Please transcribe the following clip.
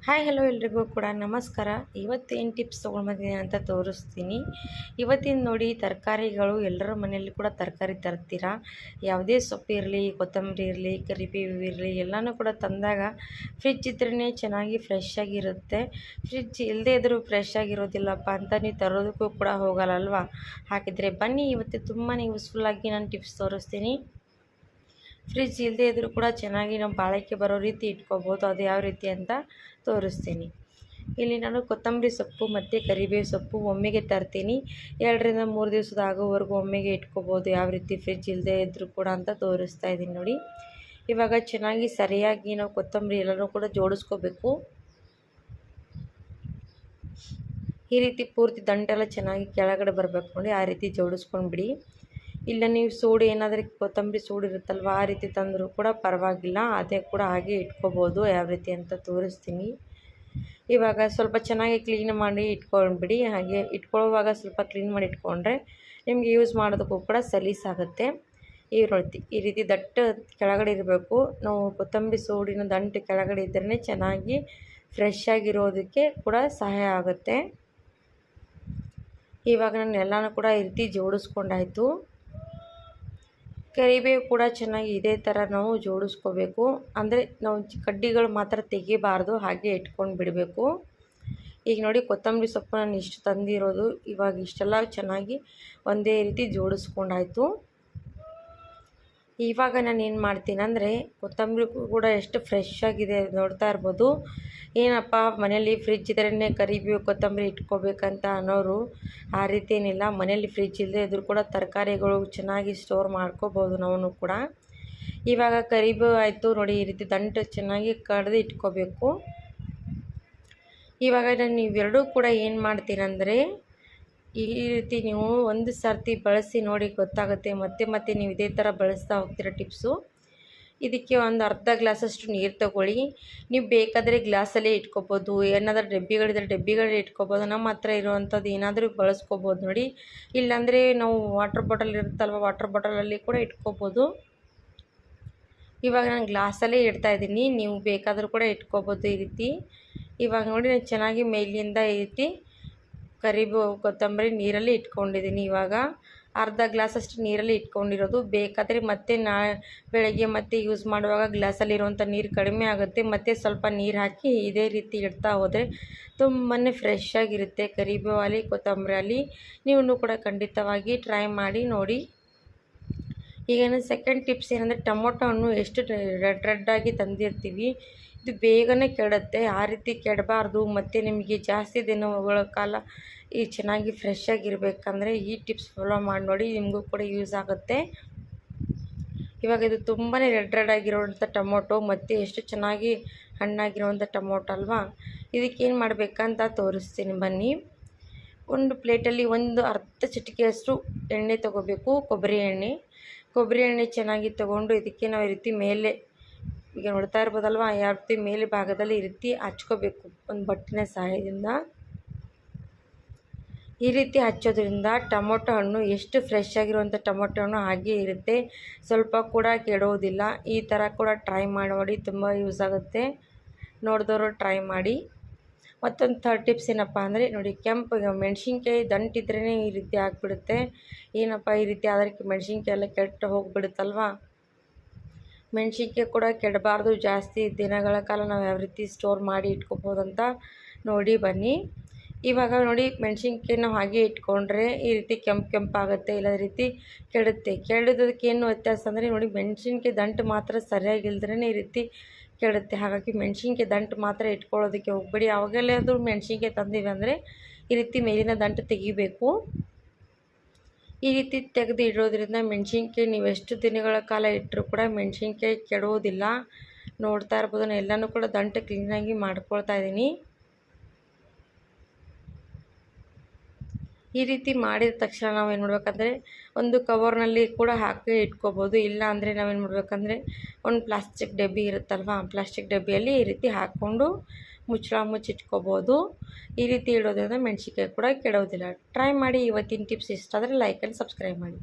Hi hello ಎಲ್ರಿಗೂ ಕೂಡ ನಮಸ್ಕಾರ. ಇವತ್ತೇನು ಟಿಪ್ಸ್ ತೊಗೊಂಡ್ಬಂದಿದ್ದೀನಿ ಅಂತ ತೋರಿಸ್ತೀನಿ. ಇವತ್ತಿನ ನೋಡಿ, ತರಕಾರಿಗಳು ಎಲ್ಲರ ಮನೆಯಲ್ಲಿ ಕೂಡ ತರಕಾರಿ ತರ್ತೀರಾ. ಯಾವುದೇ ಸೊಪ್ಪು ಇರಲಿ, ಕೊತ್ತಂಬರಿ ಇರಲಿ, ಕರಿಬೇವು ಇರಲಿ, ಎಲ್ಲನೂ ಕೂಡ ತಂದಾಗ ಫ್ರಿಜ್ ಇದ್ರೇ ಚೆನ್ನಾಗಿ ಫ್ರೆಶ್ ಆಗಿರುತ್ತೆ. ಫ್ರಿಜ್ ಇಲ್ಲದೇ ಇದ್ದರೂ ಫ್ರೆಶ್ ಆಗಿರೋದಿಲ್ಲಪ್ಪ ಅಂತ ನೀವು ತರೋದಕ್ಕೂ ಕೂಡ ಹೋಗಲ್ಲಲ್ವಾ. ಹಾಗಿದ್ರೆ ಬನ್ನಿ, ಇವತ್ತು ತುಂಬಾ ಯೂಸ್ಫುಲ್ಲಾಗಿ ನಾನು ಟಿಪ್ಸ್ ತೋರಿಸ್ತೀನಿ. ಫ್ರಿಜ್ ಇಲ್ಲದೇ ಇದ್ದರೂ ಕೂಡ ಚೆನ್ನಾಗಿ ನಾವು ಬಾಳಿಕೆ ಬರೋ ರೀತಿ ಇಟ್ಕೋಬೋದು. ಅದು ಯಾವ ರೀತಿ ಅಂತ ತೋರಿಸ್ತೀನಿ. ಇಲ್ಲಿ ನಾನು ಕೊತ್ತಂಬರಿ ಸೊಪ್ಪು ಮತ್ತು ಕರಿಬೇವು ಸೊಪ್ಪು ಒಮ್ಮೆಗೆ ತರ್ತೀನಿ. 2ರಿಂದ 3 ದಿವಸದ ಆಗೋವರೆಗೂ ಒಮ್ಮೆಗೆ ಇಟ್ಕೋಬೋದು, ಯಾವ ರೀತಿ ಫ್ರಿಜ್ ಇಲ್ಲದೇ ಇದ್ದರೂ ಕೂಡ ಅಂತ ತೋರಿಸ್ತಾ ಇದ್ದೀನಿ ನೋಡಿ. ಇವಾಗ ಚೆನ್ನಾಗಿ ಸರಿಯಾಗಿ ನಾವು ಕೊತ್ತಂಬರಿ ಎಲ್ಲನೂ ಕೂಡ ಜೋಡಿಸ್ಕೋಬೇಕು. ಈ ರೀತಿ ಪೂರ್ತಿ ದಂಟೆಲ್ಲ ಚೆನ್ನಾಗಿ ಕೆಳಗಡೆ ಬರಬೇಕು ನೋಡಿ, ಆ ರೀತಿ ಜೋಡಿಸ್ಕೊಂಡ್ಬಿಡಿ. ಇಲ್ಲ ನೀವು ಸೂಡು ಏನಾದರೂ ಕೊತ್ತಂಬರಿ ಸೂಡು ಇರುತ್ತಲ್ವ, ಆ ರೀತಿ ತಂದರೂ ಕೂಡ ಪರವಾಗಿಲ್ಲ, ಅದೇ ಕೂಡ ಹಾಗೆ ಇಟ್ಕೋಬೋದು. ಯಾವ ರೀತಿ ಅಂತ ತೋರಿಸ್ತೀನಿ. ಇವಾಗ ಸ್ವಲ್ಪ ಚೆನ್ನಾಗಿ ಕ್ಲೀನ್ ಮಾಡಿ ಇಟ್ಕೊಂಡ್ಬಿಡಿ. ಹಾಗೆ ಇಟ್ಕೊಳ್ಳುವಾಗ ಸ್ವಲ್ಪ ಕ್ಲೀನ್ ಮಾಡಿ ಇಟ್ಕೊಂಡ್ರೆ ನಿಮಗೆ ಯೂಸ್ ಮಾಡೋದಕ್ಕೂ ಕೂಡ ಸಲೀಸಾಗುತ್ತೆ. ಈ ರೀತಿ ದಟ್ಟ ಕೆಳಗಡೆ ಇರಬೇಕು. ನಾವು ಕೊತ್ತಂಬರಿ ಸೂಡಿನ ದಂಟು ಕೆಳಗಡೆ ಇದ್ರೇ ಚೆನ್ನಾಗಿ ಫ್ರೆಶ್ ಆಗಿರೋದಕ್ಕೆ ಕೂಡ ಸಹಾಯ ಆಗುತ್ತೆ. ಇವಾಗ ನಾನು ಎಲ್ಲನೂ ಕೂಡ ಈ ರೀತಿ ಜೋಡಿಸ್ಕೊಂಡಾಯಿತು. ಕರಿಬೇವು ಕೂಡ ಚೆನ್ನಾಗಿ ಇದೇ ಥರ ನಾವು ಜೋಡಿಸ್ಕೋಬೇಕು. ಅಂದರೆ ನಾವು ಕಡ್ಡಿಗಳು ಮಾತ್ರ ತೆಗಿಬಾರ್ದು, ಹಾಗೆ ಇಟ್ಕೊಂಡು ಬಿಡಬೇಕು. ಈಗ ನೋಡಿ, ಕೊತ್ತಂಬರಿ ಸೊಪ್ಪು ನಾನು ಇಷ್ಟು ತಂದಿರೋದು, ಇವಾಗ ಇಷ್ಟೆಲ್ಲ ಚೆನ್ನಾಗಿ ಒಂದೇ ರೀತಿ ಜೋಡಿಸ್ಕೊಂಡಾಯಿತು. ಇವಾಗ ನಾನು ಏನು ಮಾಡ್ತೀನಿ ಅಂದರೆ, ಕೊತ್ತಂಬರಿ ಕೂಡ ಎಷ್ಟು ಫ್ರೆಶ್ ಆಗಿದೆ ನೋಡ್ತಾ ಇರ್ಬೋದು. ಏನಪ್ಪ ಮನೇಲಿ ಫ್ರಿಜ್ ಇದ್ರೇ ಕರಿಬೇವು ಕೊತ್ತಂಬರಿ ಇಟ್ಕೋಬೇಕಂತ ಅನ್ನೋರು, ಆ ರೀತಿ ಏನಿಲ್ಲ. ಮನೇಲಿ ಫ್ರಿಜ್ ಇಲ್ಲದೆ ಇದ್ರೂ ಕೂಡ ತರಕಾರಿಗಳು ಚೆನ್ನಾಗಿ ಸ್ಟೋರ್ ಮಾಡ್ಕೋಬೋದು ನಾವು ಕೂಡ. ಇವಾಗ ಕರಿಬೇವು ಆಯಿತು ನೋಡಿ, ಈ ರೀತಿ ದಂಟು ಚೆನ್ನಾಗಿ ಕಡ್ದು ಇಟ್ಕೋಬೇಕು. ಇವಾಗ ನಾನು ಇವೆರಡೂ ಕೂಡ ಏನು ಮಾಡ್ತೀನಂದರೆ, ಈ ರೀತಿ ನೀವು ಒಂದು ಸರ್ತಿ ಬಳಸಿ ನೋಡಿ, ಗೊತ್ತಾಗುತ್ತೆ. ಮತ್ತೆ ನೀವು ಇದೇ ಥರ ಬಳಸ್ತಾ ಹೋಗ್ತೀರ ಟಿಪ್ಸು. ಇದಕ್ಕೆ ಒಂದು ಅರ್ಧ ಗ್ಲಾಸಷ್ಟು ನೀರು ತಗೊಳ್ಳಿ. ನೀವು ಬೇಕಾದರೆ ಗ್ಲಾಸಲ್ಲೇ ಇಟ್ಕೋಬೋದು, ಏನಾದರೂ ಡಬ್ಬಿಗಳಿದ್ರೆ ಡಬ್ಬಿಗಳೇ ಇಟ್ಕೋಬೋದು. ನಮ್ಮ ಹತ್ರ ಇರುವಂಥದ್ದು ಏನಾದರೂ ಬಳಸ್ಕೋಬೋದು ನೋಡಿ. ಇಲ್ಲಾಂದರೆ ನಾವು ವಾಟರ್ ಬಾಟಲ್ ಇರುತ್ತಲ್ವ, ವಾಟರ್ ಬಾಟಲಲ್ಲಿ ಕೂಡ ಇಟ್ಕೋಬೋದು. ಇವಾಗ ನಾನು ಗ್ಲಾಸಲ್ಲೇ ಇಡ್ತಾಯಿದ್ದೀನಿ, ನೀವು ಬೇಕಾದರೂ ಕೂಡ ಇಟ್ಕೋಬೋದು ಈ ರೀತಿ. ಇವಾಗ ನೋಡಿ, ನಾನು ಚೆನ್ನಾಗಿ ಮೇಲಿಂದ ಈ ರೀತಿ ಕರಿಬೇವು ಕೊತ್ತಂಬರಿ ನೀರಲ್ಲಿ ಇಟ್ಕೊಂಡಿದ್ದೀನಿ. ಇವಾಗ ಅರ್ಧ ಗ್ಲಾಸಷ್ಟು ನೀರಲ್ಲಿ ಇಟ್ಕೊಂಡಿರೋದು. ಬೇಕಾದರೆ ಮತ್ತೆ ಬೆಳಗ್ಗೆ ಮತ್ತೆ ಯೂಸ್ ಮಾಡುವಾಗ ಗ್ಲಾಸಲ್ಲಿರುವಂಥ ನೀರು ಕಡಿಮೆ ಆಗುತ್ತೆ. ಮತ್ತು ಸ್ವಲ್ಪ ನೀರು ಹಾಕಿ ಇದೇ ರೀತಿ ಇಡ್ತಾ ಹೋದರೆ ತುಂಬಾ ಫ್ರೆಶ್ ಆಗಿರುತ್ತೆ. ಕರಿಬೇವು ಆಗಲಿ ಕೊತ್ತಂಬರಿ ಆಗಲಿ ನೀವು ಕೂಡ ಖಂಡಿತವಾಗಿ ಟ್ರೈ ಮಾಡಿ ನೋಡಿ. ಈಗ ನನ್ನ ಸೆಕೆಂಡ್ ಟಿಪ್ಸ್ ಏನಂದರೆ, ಟೊಮೊಟೊ ಹಣ್ಣು ಎಷ್ಟು ರೆಡ್ಡಾಗಿ ತಂದಿರ್ತೀವಿ, ಇದು ಬೇಗನೆ ಕೆಡುತ್ತೆ. ಆ ರೀತಿ ಕೆಡಬಾರ್ದು. ಮತ್ತು ನಿಮಗೆ ಜಾಸ್ತಿ ದಿನಗಳ ಕಾಲ ಈ ಚೆನ್ನಾಗಿ ಫ್ರೆಶ್ ಆಗಿರಬೇಕಂದ್ರೆ ಈ ಟಿಪ್ಸ್ ಫಾಲೋ ಮಾಡಿ ನೋಡಿ, ನಿಮಗೂ ಕೂಡ ಯೂಸ್ ಆಗುತ್ತೆ. ಇವಾಗ ಇದು ತುಂಬಾ ರೆಡ್ ಆಗಿರೋವಂಥ ಟೊಮೊಟೊ, ಮತ್ತು ಎಷ್ಟು ಚೆನ್ನಾಗಿ ಹಣ್ಣಾಗಿರೋವಂಥ ಟೊಮೊಟೊ ಅಲ್ವಾ. ಇದಕ್ಕೇನು ಮಾಡಬೇಕಂತ ತೋರಿಸ್ತೀನಿ ಬನ್ನಿ. ಒಂದು ಪ್ಲೇಟಲ್ಲಿ ಒಂದು ಅರ್ಧ ಚಿಟಿಕೆಯಷ್ಟು ಎಣ್ಣೆ ತೊಗೋಬೇಕು, ಕೊಬ್ಬರಿ ಎಣ್ಣೆ ಚೆನ್ನಾಗಿ ತೊಗೊಂಡು ಇದಕ್ಕೆ ನಾವು ಈ ರೀತಿ ಮೇಲೆ, ಈಗ ನೋಡ್ತಾ ಇರ್ಬೋದಲ್ವ, ಯಾವ ರೀತಿ ಮೇಲೆ ಭಾಗದಲ್ಲಿ ಈ ರೀತಿ ಹಚ್ಕೋಬೇಕು ಒಂದು ಬಟ್ಟಲಿನ ಸಹಾಯದಿಂದ. ಈ ರೀತಿ ಹಚ್ಚೋದ್ರಿಂದ ಟೊಮೊಟೊ ಹಣ್ಣು ಎಷ್ಟು ಫ್ರೆಶ್ ಆಗಿರುವಂಥ ಟೊಮೊಟೊ ಹಣ್ಣು ಹಾಗೆ ಇರುತ್ತೆ, ಸ್ವಲ್ಪ ಕೂಡ ಕೆಡೋದಿಲ್ಲ. ಈ ಥರ ಕೂಡ ಟ್ರೈ ಮಾಡಿ, ತುಂಬ ಯೂಸ್ ಆಗುತ್ತೆ. ನೋಡಿದವರು ಟ್ರೈ ಮಾಡಿ. ಮತ್ತೊಂದು ಥರ್ಡ್ ಟಿಪ್ಸ್ ಏನಪ್ಪ ಅಂದರೆ ನೋಡಿ, ಕೆಂಪು ಮೆಣಸಿನ್ಕಾಯಿ ದಂಟಿದ್ರೇ ಈ ರೀತಿ ಆಗಿಬಿಡುತ್ತೆ. ಏನಪ್ಪ ಈ ರೀತಿ ಅದಕ್ಕೆ ಮೆಣಸಿನ್ಕಾಯಿ ಎಲ್ಲ ಕೆಟ್ಟು ಹೋಗಿಬಿಡುತ್ತಲ್ವ. ಮೆಣಸಿನ್ಕಾಯಿ ಕೂಡ ಕೆಡಬಾರ್ದು, ಜಾಸ್ತಿ ದಿನಗಳ ಕಾಲ ನಾವು ಯಾವ ರೀತಿ ಸ್ಟೋರ್ ಮಾಡಿ ಇಟ್ಕೋಬೋದಂತ ನೋಡಿ ಬನ್ನಿ. ಇವಾಗ ನೋಡಿ, ಮೆಣಸಿನ್ಕಾಯಿ ನಾವು ಹಾಗೆ ಇಟ್ಕೊಂಡ್ರೆ ಈ ರೀತಿ ಕೆಂಪಾಗುತ್ತೆ, ಇಲ್ಲ ರೀತಿ ಕೆಡುತ್ತೆ. ಕೆಡೋದಕ್ಕೇನು ವ್ಯತ್ಯಾಸ ಅಂದರೆ ನೋಡಿ, ಮೆಣಸಿನ್ಕಾಯಿ ದಂಟು ಮಾತ್ರ ಸರಿಯಾಗಿಲ್ದ್ರೇ ಈ ರೀತಿ ಕೆಡುತ್ತೆ. ಹಾಗಾಗಿ ಮೆಣಸಿನ್ಕಾಯಿ ದಂಟು ಮಾತ್ರ ಇಟ್ಕೊಳ್ಳೋದಕ್ಕೆ ಹೋಗಬೇಡಿ. ಅವಾಗೆಲ್ಲಾದರೂ ಮೆಣಸಿನ್ಕಾಯಿ ತಂದೀವಿ ಅಂದರೆ ಈ ರೀತಿ ಮೇಲಿನ ದಂಟು ತೆಗಿಬೇಕು. ಈ ರೀತಿ ತೆಗೆದು ಇಡೋದ್ರಿಂದ ಮೆಣಸಿನ್ಕಾಯಿ ನೀವು ಎಷ್ಟು ದಿನಗಳ ಕಾಲ ಇಟ್ಟರೂ ಕೂಡ ಮೆಣಸಿನ್ಕಾಯಿ ಕೆಡುವುದಿಲ್ಲ. ನೋಡ್ತಾ ಇರ್ಬೋದು, ನಾನು ಎಲ್ಲನೂ ಕೂಡ ದಂಟು ಕ್ಲೀನಾಗಿ ಮಾಡ್ಕೊಳ್ತಾ ಇದ್ದೀನಿ. ಈ ರೀತಿ ಮಾಡಿದ ತಕ್ಷಣ ನಾವೇನು ಮಾಡಬೇಕಂದ್ರೆ, ಒಂದು ಕವರ್ನಲ್ಲಿ ಕೂಡ ಹಾಕಿ ಇಟ್ಕೋಬೋದು. ಇಲ್ಲ ಅಂದರೆ ನಾವೇನು ಮಾಡಬೇಕಂದ್ರೆ, ಒಂದು ಪ್ಲಾಸ್ಟಿಕ್ ಡಬ್ಬಿ ಇರುತ್ತಲ್ವ, ಪ್ಲಾಸ್ಟಿಕ್ ಡಬ್ಬಿಯಲ್ಲಿ ಈ ರೀತಿ ಹಾಕ್ಕೊಂಡು ಮುಚ್ಚಳ ಮುಚ್ಚಿಟ್ಕೋಬೋದು. ಈ ರೀತಿ ಇಡೋದ್ರಿಂದ ಮೆಣಸಿನ್ಕಾಯಿ ಕೂಡ ಕೆಡೋದಿಲ್ಲ. ಟ್ರೈ ಮಾಡಿ. ಇವತ್ತಿನ ಟಿಪ್ಸ್ ಇಷ್ಟ ಆದರೆ ಲೈಕ್ ಆ್ಯಂಡ್ ಸಬ್ಸ್ಕ್ರೈಬ್ ಮಾಡಿ.